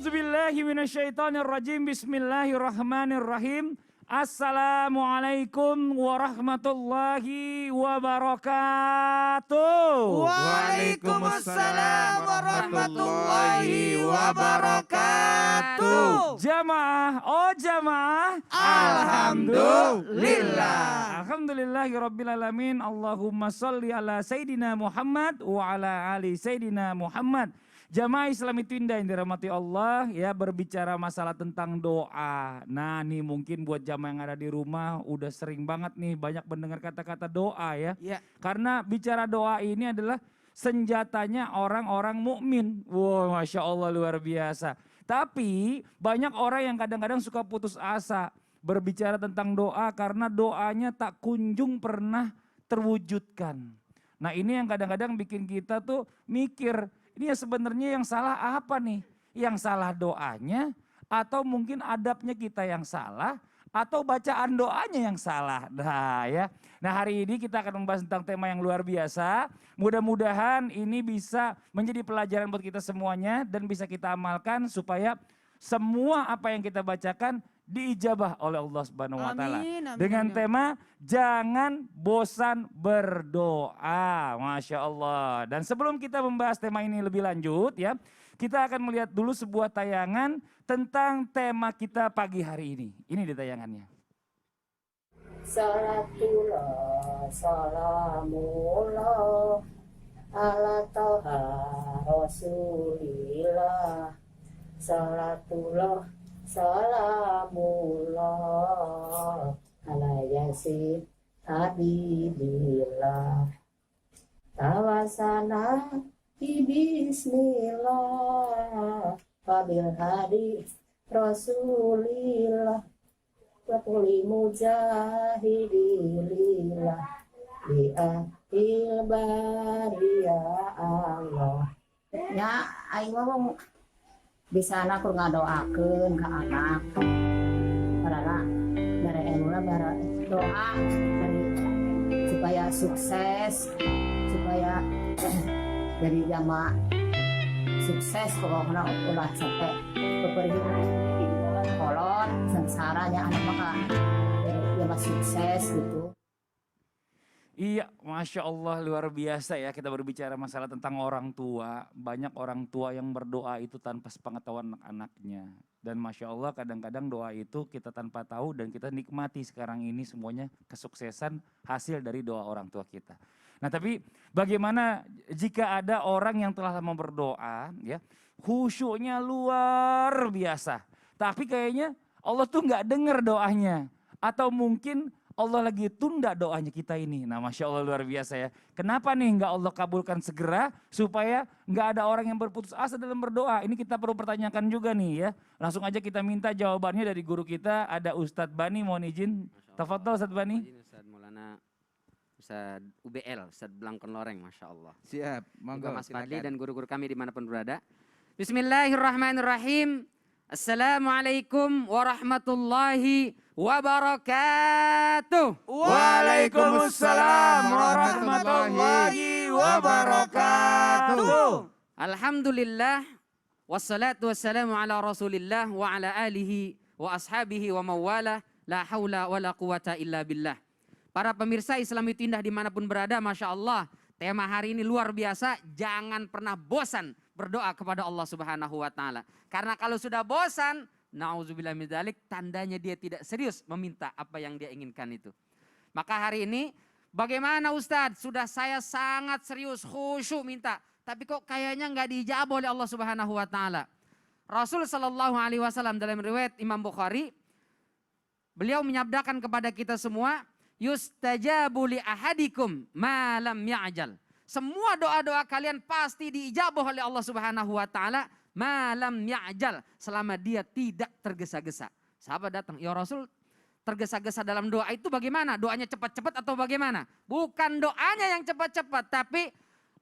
A'udzubillahi minasyaitonirrajim. Bismillahirrahmanirrahim. Assalamualaikum warahmatullahi wabarakatuh. Waalaikumsalam warahmatullahi wabarakatuh. Jamaah, oh jamaah. Alhamdulillah. Alhamdulillahirabbil alamin. Allahumma shalli ala sayidina Muhammad wa ala ali sayidina Muhammad. Jamaah Islam itu indah yang dirahmati Allah, ya, berbicara masalah tentang doa. Nah nih mungkin buat jamaah yang ada di rumah udah sering banget nih banyak mendengar kata-kata doa ya. Karena bicara doa ini adalah senjatanya orang-orang mukmin. Wow, Masya Allah luar biasa. Tapi banyak orang yang kadang-kadang suka putus asa berbicara tentang doa karena doanya tak kunjung pernah terwujudkan. Nah ini yang kadang-kadang bikin kita tuh mikir, ini ya sebenarnya yang salah apa nih? Yang salah doanya atau mungkin adabnya kita yang salah atau bacaan doanya yang salah. Nah ya. Nah hari ini kita akan membahas tentang tema yang luar biasa. Mudah-mudahan ini bisa menjadi pelajaran buat kita semuanya dan bisa kita amalkan supaya semua apa yang kita bacakan diijabah oleh Allah Subhanahu wa taala. Dengan tema jangan bosan berdoa. Masya Allah. Dan sebelum kita membahas tema ini lebih lanjut ya, kita akan melihat dulu sebuah tayangan tentang tema kita pagi hari ini. Ini di tayangannya. Salatullah salamullah ala toha rasulillah. Salatullah salamullah ala yasin habibillah. Tawasana bismillah wabil hadi rasulillah wakuli mujahidilillah bi'ahil bariyah Allah. Ya aing ngomong bisa anak kur ngadoakeun ka anak karena bare emuna bare doa supaya sukses, supaya dari jamaah sukses pokoknya ulah sampai keperhitungan kolot sengsaranya anak maka jamaah sukses gitu. Iya, Masya Allah luar biasa ya, kita berbicara masalah tentang orang tua. Banyak orang tua yang berdoa itu tanpa sepengetahuan anak-anaknya. Dan Masya Allah kadang-kadang doa itu kita tanpa tahu dan kita nikmati sekarang ini semuanya kesuksesan hasil dari doa orang tua kita. Nah tapi bagaimana jika ada orang yang telah lama berdoa ya, khusyuknya luar biasa. Tapi kayaknya Allah tuh nggak dengar doanya. Atau mungkin Allah lagi tunda doanya kita ini. Nah Masya Allah luar biasa ya. Kenapa nih nggak Allah kabulkan segera supaya nggak ada orang yang berputus asa dalam berdoa. Ini kita perlu pertanyakan juga nih ya. Langsung aja kita minta jawabannya dari guru kita. Ada Ustadz Bani, mohon izin. Tafadhol Ustadz Bani. Ustadz Maulana, Ustadz UBL, Ustadz Blangkon Loreng, Masya Allah. Siap, monggo. Mas Fadli dan guru-guru kami dimanapun berada. Bismillahirrahmanirrahim. Assalamualaikum warahmatullahi wabarakatuh. Waalaikumsalam warahmatullahi wabarakatuh. Alhamdulillah wassalatu wassalamu ala Rasulillah wa ala alihi wa ashabihi wa mawalah, la haula wa la quwata illa billah. Para pemirsa Islam itu indah dimanapun berada, Masya Allah. Tema hari ini luar biasa, jangan pernah bosan berdoa kepada Allah Subhanahu wa taala. Karena kalau sudah bosan, nauzubillah min dzalik, tandanya dia tidak serius meminta apa yang dia inginkan itu. Maka hari ini bagaimana Ustadz? Sudah saya sangat serius khusyuk minta, tapi kok kayaknya nggak dijawab oleh Allah Subhanahu wa taala. Rasul sallallahu alaihi wasallam dalam riwayat Imam Bukhari, beliau menyabdakan kepada kita semua, yustajabu li ahadikum ma lam ya'jal. Semua doa-doa kalian pasti diijabah oleh Allah Subhanahu wa taala ma lam ya'jal, selama dia tidak tergesa-gesa. Sahabat datang, ya Rasul, tergesa-gesa dalam doa itu bagaimana? Doanya cepat-cepat atau bagaimana? Bukan doanya yang cepat-cepat, tapi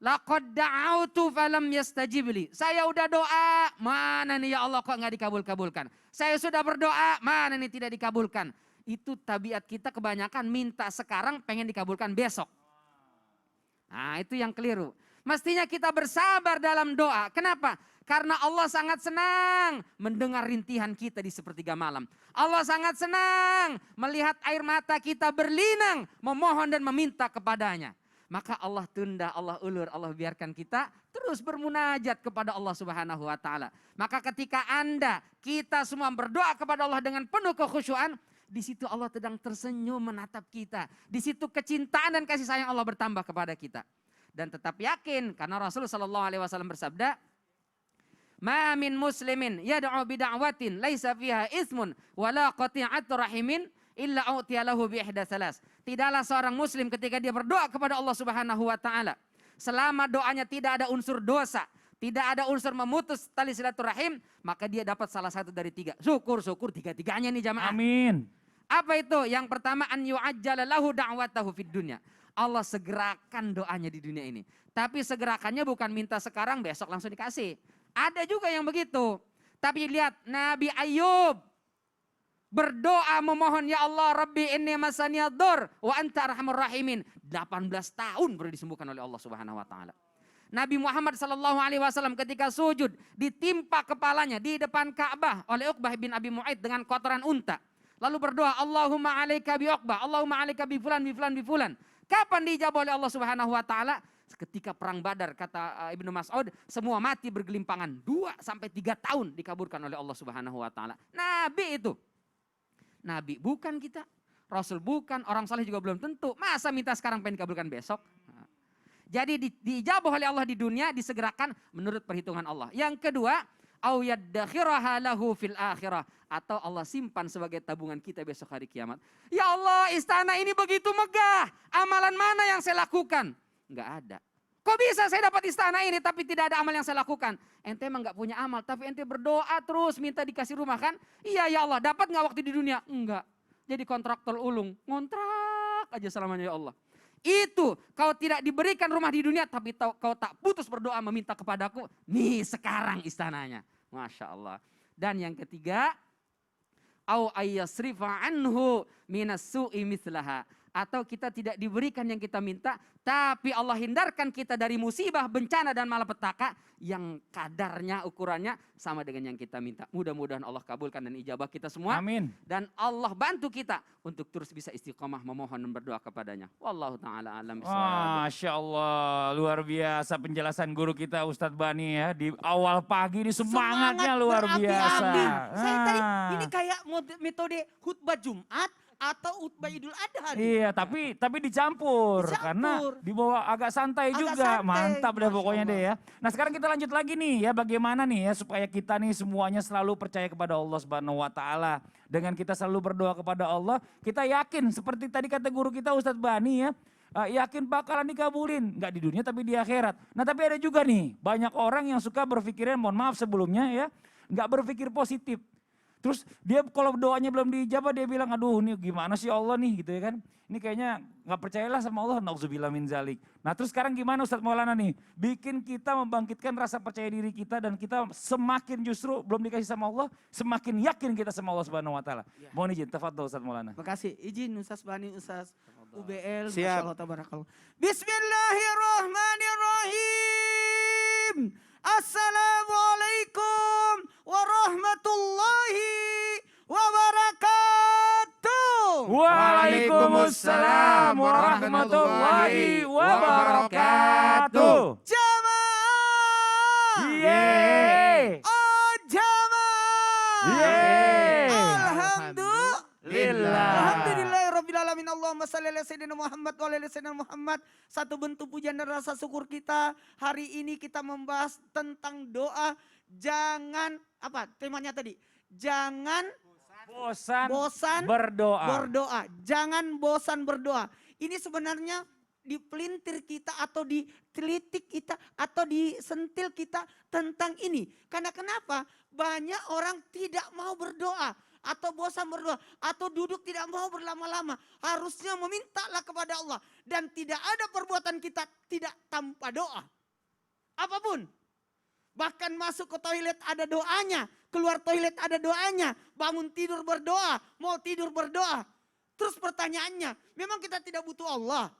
laqad da'autu falam yastajibli. Saya udah doa, mana nih ya Allah kok nggak dikabul-kabulkan. Saya sudah berdoa, mana nih tidak dikabulkan. Itu tabiat kita kebanyakan minta sekarang pengen dikabulkan besok. Nah itu yang keliru. Mestinya kita bersabar dalam doa. Kenapa? Karena Allah sangat senang mendengar rintihan kita di sepertiga malam. Allah sangat senang melihat air mata kita berlinang memohon dan meminta kepadanya. Maka Allah tunda, Allah ulur, Allah biarkan kita terus bermunajat kepada Allah Subhanahu wa taala. Maka ketika kita semua berdoa kepada Allah dengan penuh kekhusyuan, di situ Allah sedang tersenyum menatap kita. Di situ kecintaan dan kasih sayang Allah bertambah kepada kita. Dan tetap yakin karena Rasulullah sallallahu alaihi wasallam bersabda, "Ma min muslimin yad'u bid'awatin laisa fiha ismun wala qati'atu rahimin illa u'tiya lahu bi ihda salas." Tidaklah seorang muslim ketika dia berdoa kepada Allah Subhanahu wa taala, selama doanya tidak ada unsur dosa, tidak ada unsur memutus tali silaturahim, maka dia dapat salah satu dari 3. Syukur tiga-tiganya nih jamaah. Amin. Apa itu? Yang pertama, an yu'ajjala lahu da'watahu fid dunya. Allah segerakan doanya di dunia ini. Tapi segerakannya bukan minta sekarang besok langsung dikasih. Ada juga yang begitu. Tapi lihat Nabi Ayub berdoa memohon, ya Allah Rabbi inni masaniyad-dur wa anta arhamur rahimin. 18 tahun baru disembuhkan oleh Allah Subhanahu wa taala. Nabi Muhammad sallallahu alaihi wasallam ketika sujud ditimpa kepalanya di depan Ka'bah oleh Uqbah bin Abi Mu'aid dengan kotoran unta. Lalu berdoa, Allahumma alaika bi Uqbah, Allahumma alaika bi fulan bi fulan bi fulan. Kapan dijawab oleh Allah Subhanahu wa taala? Ketika perang Badar, kata Ibnu Mas'ud, semua mati bergelimpangan. 2 sampai 3 tahun dikaburkan oleh Allah Subhanahu wa taala. Nabi itu. Nabi bukan kita, Rasul bukan, orang saleh juga belum tentu. Masa minta sekarang pengen dikabulkan besok? Jadi dijawab oleh Allah di dunia, disegerakan menurut perhitungan Allah. Yang kedua, au yaddakhiraha lahu fil akhirah, atau Allah simpan sebagai tabungan kita besok hari kiamat. Ya Allah, istana ini begitu megah. Amalan mana yang saya lakukan? Enggak ada. Kok bisa saya dapat istana ini tapi tidak ada amal yang saya lakukan? Ente emang enggak punya amal, tapi ente berdoa terus minta dikasih rumah kan? Iya ya Allah, dapat enggak waktu di dunia? Enggak. Jadi kontraktor ulung, ngontrak aja selamanya ya Allah. Itu kau tidak diberikan rumah di dunia tapi kau tak putus berdoa meminta kepadaku. Nih sekarang istananya. Masya Allah. Dan yang ketiga, au ayyasrifa anhu minas su'i mithlaha. Atau kita tidak diberikan yang kita minta, tapi Allah hindarkan kita dari musibah, bencana dan malapetaka yang kadarnya, ukurannya sama dengan yang kita minta. Mudah-mudahan Allah kabulkan dan ijabah kita semua. Amin. Dan Allah bantu kita untuk terus bisa istiqomah memohon dan berdoa kepadanya. Wallahu ta'ala alam bisawab. Masya Allah, luar biasa penjelasan guru kita Ustadz Bani ya. Di awal pagi ini semangatnya luar biasa. Saya tadi Ah. ini kayak metode khutbah Jumat atau khutbah Idul Adha. nih. Iya, tapi dicampur karena dibawa agak santai Agak juga. santai. Mantap deh Masya pokoknya Allah. deh ya. Nah, sekarang kita lanjut lagi nih ya, bagaimana nih ya supaya kita nih semuanya selalu percaya kepada Allah Subhanahu wa taala. Dengan kita selalu berdoa kepada Allah, kita yakin seperti tadi kata guru kita Ustadz Bani ya, yakin bakalan dikabulin, nggak di dunia tapi di akhirat. Nah, tapi ada juga nih banyak orang yang suka berpikirnya, mohon maaf sebelumnya ya, nggak berpikir positif. Terus dia kalau doanya belum dijabah dia bilang, aduh ini gimana sih Allah nih gitu ya kan. Ini kayaknya gak percayalah sama Allah, na'udzubillah min zalik. Nah terus sekarang gimana Ustadz Maulana nih? Bikin kita membangkitkan rasa percaya diri kita dan kita semakin justru belum dikasih sama Allah, semakin yakin kita sama Allah Subhanahu wa taala. Mohon izin, tafadhol Ustadz Maulana. Makasih. Izin Ustaz Bani, Ustaz UBL. Siap. Masya Allah, tabarakallah. Bismillahirrahmanirrahim. Assalamualaikum warahmatullahi wabarakatuh. Waalaikumsalam warahmatullahi wabarakatuh. Jamaah. Yeay. Oh jamaah. Yeay. Alhamdulillah. Alhamdulillahirrabbilalamin. Allahumma salli ala sayyidina Muhammad wa ala sayyidina Muhammad. Satu bentuk pujian dan rasa syukur kita. Hari ini kita membahas tentang doa. Jangan, apa temanya tadi? Jangan bosan berdoa. Jangan bosan berdoa. Ini sebenarnya dipelintir kita atau ditelitik kita atau disentil kita tentang ini. Karena kenapa? Banyak orang tidak mau berdoa atau bosan berdoa atau duduk tidak mau berlama-lama. Harusnya memintalah kepada Allah dan tidak ada perbuatan kita tidak tanpa doa. Apapun. Bahkan masuk ke toilet ada doanya, keluar toilet ada doanya, bangun tidur berdoa, mau tidur berdoa. Terus pertanyaannya, memang kita tidak butuh Allah?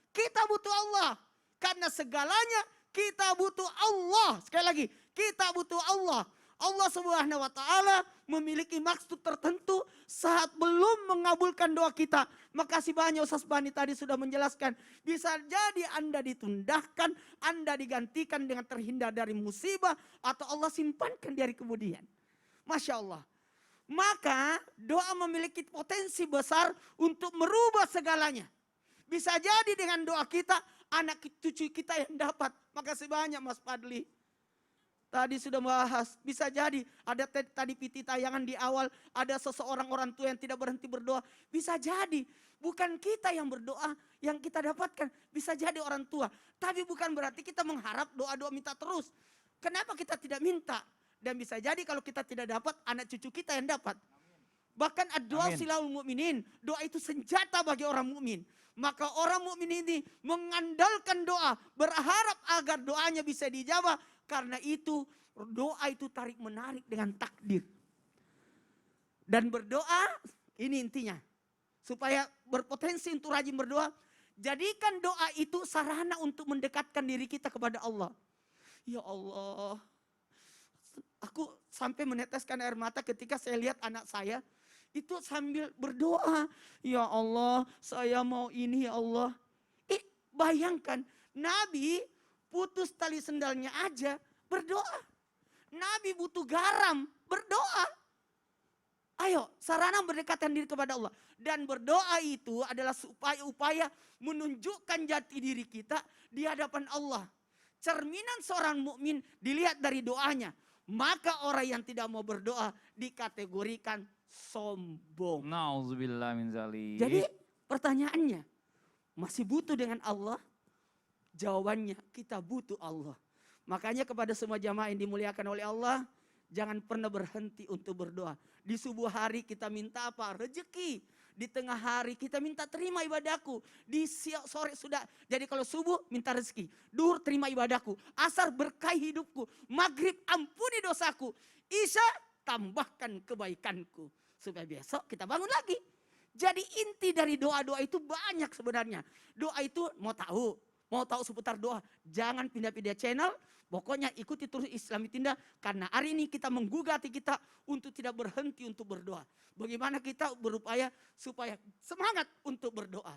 Kita butuh Allah. Karena segalanya kita butuh Allah. Sekali lagi, Kita butuh Allah. Allah Subhanahu wa taala memiliki maksud tertentu saat belum mengabulkan doa kita. Makasih banyak Ustaz Bani tadi sudah menjelaskan. Bisa jadi Anda ditundahkan, Anda digantikan dengan terhindar dari musibah, atau Allah simpankan dari kemudian. Masya Allah. Maka doa memiliki potensi besar untuk merubah segalanya. Bisa jadi dengan doa kita, anak cucu kita yang dapat. Makasih banyak Mas Fadli. Tadi sudah bahas, bisa jadi ada tadi piti tayangan di awal, ada seseorang orang tua yang tidak berhenti berdoa. Bisa jadi bukan kita yang berdoa yang kita dapatkan, bisa jadi orang tua. Tapi bukan berarti kita mengharap doa-doa minta terus. Kenapa kita tidak minta? Dan bisa jadi kalau kita tidak dapat, anak cucu kita yang dapat. Bahkan doa silahul mu'minin, doa itu senjata bagi orang mukmin. Maka orang mukmin ini mengandalkan doa, berharap agar doanya bisa dijawab. Karena itu doa itu tarik menarik dengan takdir. Dan berdoa ini intinya. Supaya berpotensi untuk rajin berdoa. Jadikan doa itu sarana untuk mendekatkan diri kita kepada Allah. Ya Allah. Aku sampai meneteskan air mata ketika saya lihat anak saya. Itu sambil berdoa. Ya Allah saya mau ini ya Allah. Bayangkan Nabi putus tali sendalnya aja berdoa. Nabi butuh garam berdoa. Ayo sarana berdekatan diri kepada Allah. Dan berdoa itu adalah upaya menunjukkan jati diri kita di hadapan Allah. Cerminan seorang mukmin dilihat dari doanya. Maka orang yang tidak mau berdoa dikategorikan sombong. Nauzubillah min zalik. Jadi pertanyaannya, masih butuh dengan Allah? Jawabannya, kita butuh Allah. Makanya kepada semua jamaah yang dimuliakan oleh Allah, jangan pernah berhenti untuk berdoa. Di subuh hari kita minta apa? Rezeki. Di tengah hari kita minta terima ibadahku. Di sore sudah. Jadi kalau subuh minta rezeki. Duhur terima ibadahku. Asar berkahi hidupku. Maghrib ampuni dosaku. Isya tambahkan kebaikanku. Supaya besok kita bangun lagi. Jadi inti dari doa-doa itu banyak sebenarnya. Doa itu mau tahu seputar doa. Jangan pindah-pindah channel. Pokoknya ikuti terus Islami Tindak. Karena hari ini kita menggugah hati kita untuk tidak berhenti untuk berdoa. Bagaimana kita berupaya supaya semangat untuk berdoa.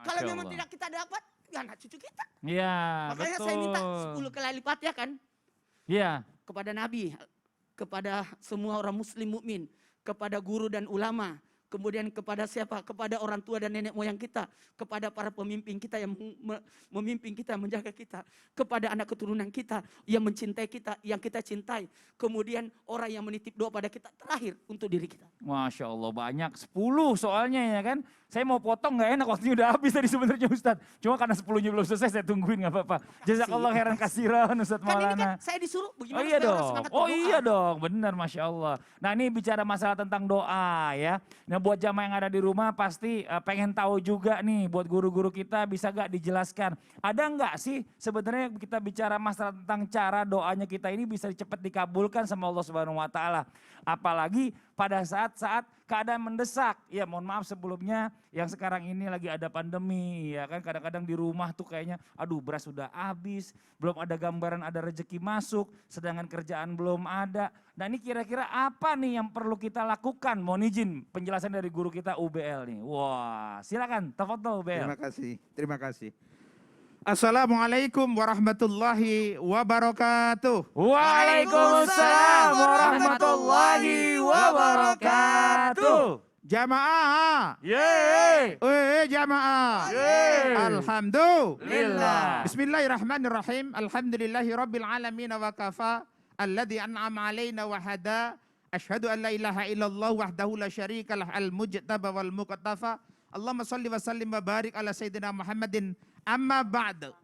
Kalau memang tidak kita dapat, ya anak cucu kita. Iya, Makanya betul. saya minta 10 kali lipat ya kan. Iya. Kepada Nabi, kepada semua orang muslim mukmin, kepada guru dan ulama. Kemudian kepada siapa? Kepada orang tua dan nenek moyang kita. Kepada para pemimpin kita yang memimpin kita, menjaga kita. Kepada anak keturunan kita yang mencintai kita, yang kita cintai. Kemudian orang yang menitip doa pada kita. Terakhir untuk diri kita. Masya Allah banyak, 10 soalnya ya kan. Saya mau potong gak enak, waktunya udah habis tadi sebenarnya Ustadz. Cuma karena 10-nya belum selesai saya tungguin gak apa-apa. Jazakallah khairan kasiran Ustadz Kan ini Maulana. kan saya disuruh bagaimana Oh iya supaya orang dong, semangat oh berdoa. iya dong, benar Masya Allah. Nah ini bicara masalah tentang doa ya. Nah buat jamaah yang ada di rumah pasti pengen tahu juga nih buat guru-guru kita bisa gak dijelaskan. Ada nggak sih sebenarnya kita bicara masalah tentang cara doanya kita ini bisa cepat dikabulkan sama Allah Subhanahu Wa Taala. Apalagi pada saat-saat keadaan mendesak. Ya mohon maaf sebelumnya yang sekarang ini lagi ada pandemi ya kan. Kadang-kadang di rumah tuh kayaknya aduh beras sudah habis. Belum ada gambaran ada rezeki masuk. Sedangkan kerjaan belum ada. Nah ini kira-kira apa nih yang perlu kita lakukan? Mohon izin penjelasan dari guru kita UBL nih. Wah silakan tafadhol UBL. Terima kasih. Assalamualaikum warahmatullahi wabarakatuh. Waalaikumsalam warahmatullahi wabarakatuh. Jamaah. Yeay. Jamaah. Yeay. Alhamdulillah. Bismillahirrahmanirrahim. Alhamdulillahi rabbil alamin wa kafa. Alladhi an'ama alaina wa hada. Ashhadu an la ilaha illallah wahdahu la syarika lah al-mujtaba wal muqtafa. Allahumma salli wa sallim wa barik ala sayyidina Muhammadin. Amma ba'du.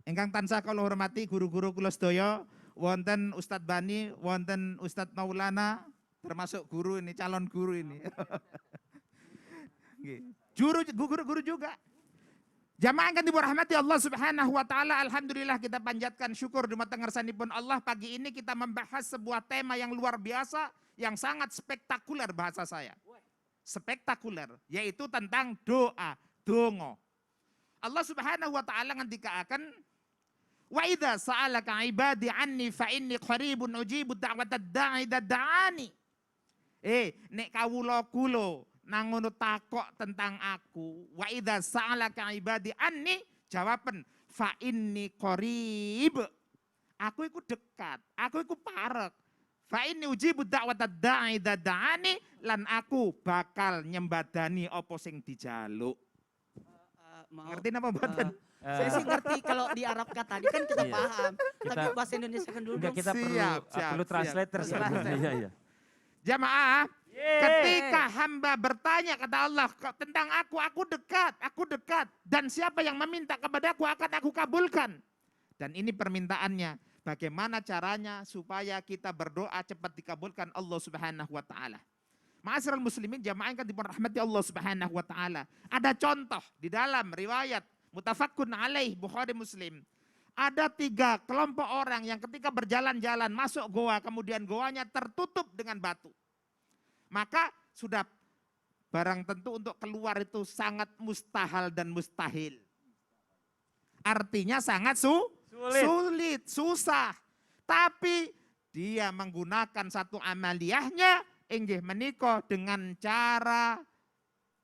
Ingkang tansah kula hormati guru-guru kula sedaya, wonten Ustadz Bani, wonten Ustadz Maulana, termasuk guru ini, calon guru ini. Guru juga. Jamaah kan dirahmati Allah Subhanahu wa taala, alhamdulillah kita panjatkan syukur dumateng ngarsanipun Allah. Pagi ini kita membahas sebuah tema yang luar biasa, yang sangat spektakuler bahasa saya. Spektakuler, yaitu tentang doa, dongo. Allah Subhanahu wa taala ngendikaaken Wa idza sa'alaka ibadi anni fa inni qaribun ujibu da'watad da'i idza da'ani. Nek kawula kula nang ngono takok tentang aku. Wa idza sa'alaka ibadi anni jawaban fa inni qarib. Aku iku dekat, aku iku parek. Fa inni ujibu da'watad da'i idza da'ani lan aku bakal nyembadani apa sing dijaluk. Ngerti napa mboten? Saya sih ngerti kalau di Arab tadi kan kita Iya. paham. Tapi bahasa Indonesia kan dulu. Enggak, kita perlu Siap, perlu siap. translator sebenarnya. Iya, iya. Jamaah, Yeay. ketika hamba bertanya kata Allah tentang aku dekat. Dan siapa yang meminta kepadaku akan aku kabulkan. Dan ini permintaannya. Bagaimana caranya supaya kita berdoa cepat dikabulkan Allah Subhanahu wa taala. Ma'asyiral muslimin jamaah yang dirahmati Allah Subhanahu wa taala. Ada contoh di dalam riwayat muttafaqun alaih Bukhari Muslim. Ada 3 kelompok orang yang ketika berjalan-jalan masuk goa, kemudian goanya tertutup dengan batu. Maka sudah barang tentu untuk keluar itu sangat mustahil dan mustahil. Artinya sangat sulit, susah. Tapi dia menggunakan satu amaliyahnya, inggih menika dengan cara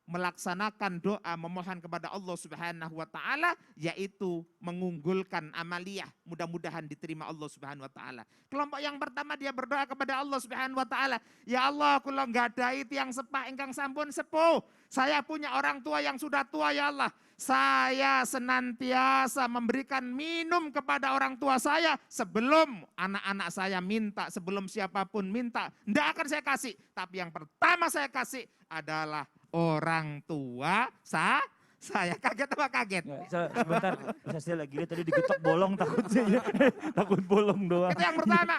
melaksanakan doa memohon kepada Allah Subhanahu wa taala, yaitu mengunggulkan amaliyah, mudah-mudahan diterima Allah Subhanahu wa taala. Kelompok yang pertama dia berdoa kepada Allah Subhanahu wa taala, ya Allah kula nggadahi tiyang sepah ingkang sampun sepuh, saya punya orang tua yang sudah tua ya Allah, saya senantiasa memberikan minum kepada orang tua saya sebelum anak-anak saya minta, sebelum siapapun minta, tidak akan saya kasih, tapi yang pertama saya kasih adalah orang tua saya. Kaget apa kaget? Sebentar, saya lagi lihat tadi digetok bolong takutnya. Takut bolong doang. Itu yang pertama.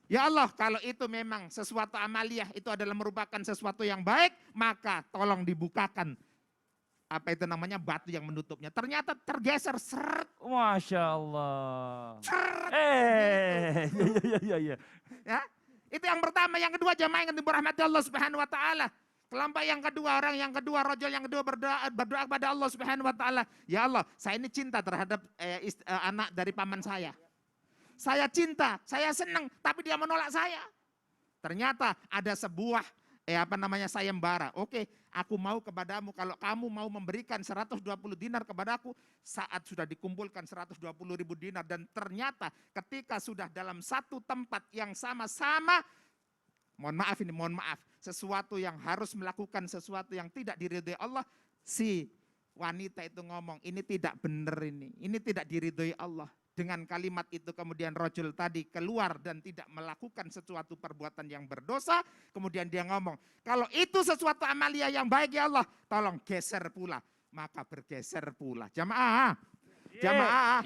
Ya Allah, kalau itu memang sesuatu amaliyah itu adalah merupakan sesuatu yang baik, maka tolong dibukakan apa itu namanya batu yang menutupnya. Ternyata tergeser seret. Masya Allah. Seret. Iya. Ya, itu yang pertama. Yang kedua jamaah yang dirahmati Allah Subhanahu wa taala. Kelompok yang kedua, orang yang kedua, rojul yang kedua berdoa kepada Allah Subhanahu wa taala. Ya Allah, saya ini cinta terhadap anak dari paman saya. Saya cinta, saya senang, tapi dia menolak saya. Ternyata ada sebuah sayembara. Oke, aku mau kepadamu kalau kamu mau memberikan 120 dinar kepadaku saat sudah dikumpulkan 120.000 dinar, dan ternyata ketika sudah dalam satu tempat yang sama-sama, mohon maaf, sesuatu yang harus melakukan sesuatu yang tidak diridhoi Allah, si wanita itu ngomong, ini tidak benar ini tidak diridhoi Allah. Dengan kalimat itu kemudian rojul tadi keluar dan tidak melakukan sesuatu perbuatan yang berdosa, kemudian dia ngomong, kalau itu sesuatu amalia yang baik ya Allah, tolong geser pula. Maka bergeser pula. Jamaah,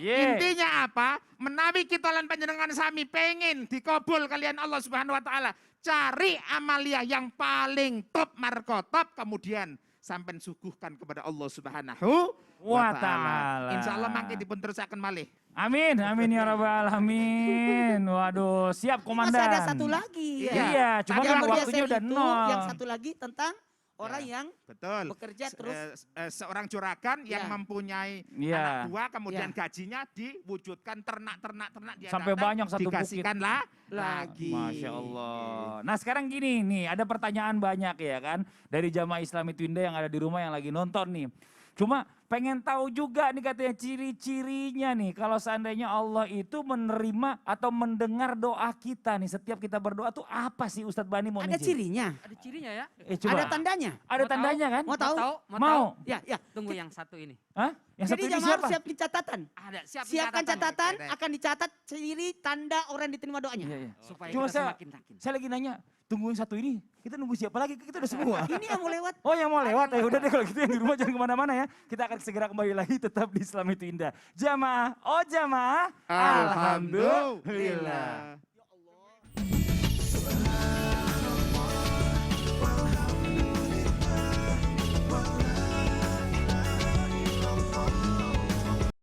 intinya apa? Menawi kita lan panjenengan sami pengen dikabul kalian Allah Subhanahu wa taala, cari amalia yang paling top markotop, kemudian sampai suguhkan kepada Allah Subhanahu wa taala. Insyaallah mangke dipun terusaken malih. Amin ya rabbal alamin. Waduh, siap komandan. Masih ada satu lagi. Iya, cuma Yang kan bergeser waktunya udah itu, nol. Yang satu lagi tentang orang yang Betul. bekerja terus Seorang juragan yang mempunyai Iya. anak buah, kemudian Iya. gajinya diwujudkan ternak dia Sampai datang, banyak satu bukit. dikasihkan lagi. Masya Allah. Nah sekarang gini nih, ada pertanyaan banyak ya kan. Dari jamaah Islami Twinda yang ada di rumah yang lagi nonton nih. Cuma pengen tahu juga nih katanya ciri-cirinya nih. Kalau seandainya Allah itu menerima atau mendengar doa kita nih. Setiap kita berdoa tuh apa sih Ustadz Bani mau ada nunjuk? cirinya, Ada cirinya ya? Coba. ada tandanya. Ada Mau tandanya kan? Mau tahu? Mau Mau. tahu? Ya. Tunggu yang satu ini. Hah? Yang Jadi satu ini jamaah harus siapa? siapin catatan. Ada, Siapkan catatan, Oke, akan dicatat ciri tanda orang yang diterima doanya. Iya. Supaya Cuma kita semakin yakin. saya lagi nanya, tungguin satu ini, kita nunggu siapa lagi? Kita udah semua. Ini yang mau lewat. Oh yang mau lewat ya udah deh kalau gitu yang di rumah jangan kemana-mana ya. Kita akan segera kembali lagi tetap di Islam itu Indah. Jamaah, jamaah. Alhamdulillah. Ya Allah.